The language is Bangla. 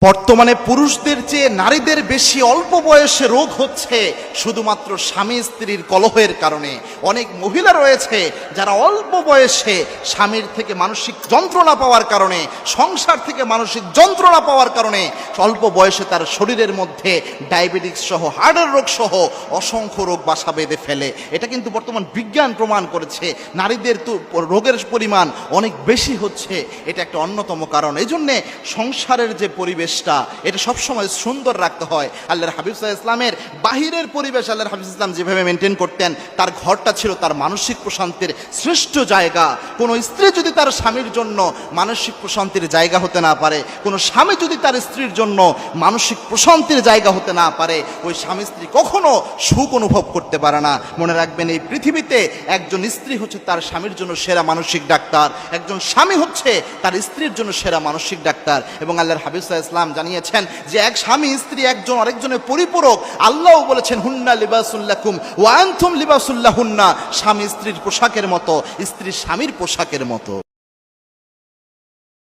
বর্তমানে পুরুষদের চেয়ে নারীদের বেশি অল্প বয়সে রোগ হচ্ছে শুধুমাত্র স্বামী স্ত্রীর কলহের কারণে। অনেক মহিলা রয়েছে যারা অল্প বয়সে স্বামীর থেকে মানসিক যন্ত্রণা পাওয়ার কারণে, সংসার থেকে মানসিক যন্ত্রণা পাওয়ার কারণে অল্প বয়সে তার শরীরের মধ্যে ডায়াবেটিস সহ, হার্টের রোগ সহ অসংখ্য রোগ বাসা বেঁধে ফেলে। এটা কিন্তু বর্তমান বিজ্ঞান প্রমাণ করেছে। নারীদের তো রোগের পরিমাণ অনেক বেশি হচ্ছে, এটা একটা অন্যতম কারণ। এই জন্যে সংসারের যে পরিবেশ এটা সবসময় সুন্দর রাখতে হয়। আল্লাহর হাবিব সাল্লাল্লাহু আলাইহি ওয়াসাল্লামের বাহিরের পরিবেশ আল্লাহর হাবিব সাল্লাল্লাহু আলাইহি ওয়াসাল্লাম যেভাবে মেনটেন করতেন, তার ঘরটা ছিল তার মানসিক প্রশান্তির শ্রেষ্ঠ জায়গা। কোনো স্ত্রী যদি তার স্বামীর জন্য মানসিক প্রশান্তির জায়গা হতে না পারে, কোনো স্বামী যদি তার স্ত্রীর জন্য মানসিক প্রশান্তির জায়গা হতে না পারে, ওই স্বামী স্ত্রী কখনো সুখ অনুভব করতে পারে না। মনে রাখবেন, এই পৃথিবীতে একজন স্ত্রী হচ্ছে তার স্বামীর জন্য সেরা মানসিক ডাক্তার, একজন স্বামী হচ্ছে তার স্ত্রীর জন্য সেরা মানসিক ডাক্তার। এবং আল্লাহর হাবিব সাল্লাল্লাহু আলাইহি ওয়াসাল্লাম জানিয়েছেন যে এক স্বামী স্ত্রী একজন আরেকজনের পরিপূরক। আল্লাহও বলেছেন, হুন্না লিবাসুল লাকুম ওয়া আনতুম লিবাসুল লাহুন্না। স্বামী স্ত্রীর পোশাকের মতো, স্ত্রী স্বামীর পোশাকের মতো।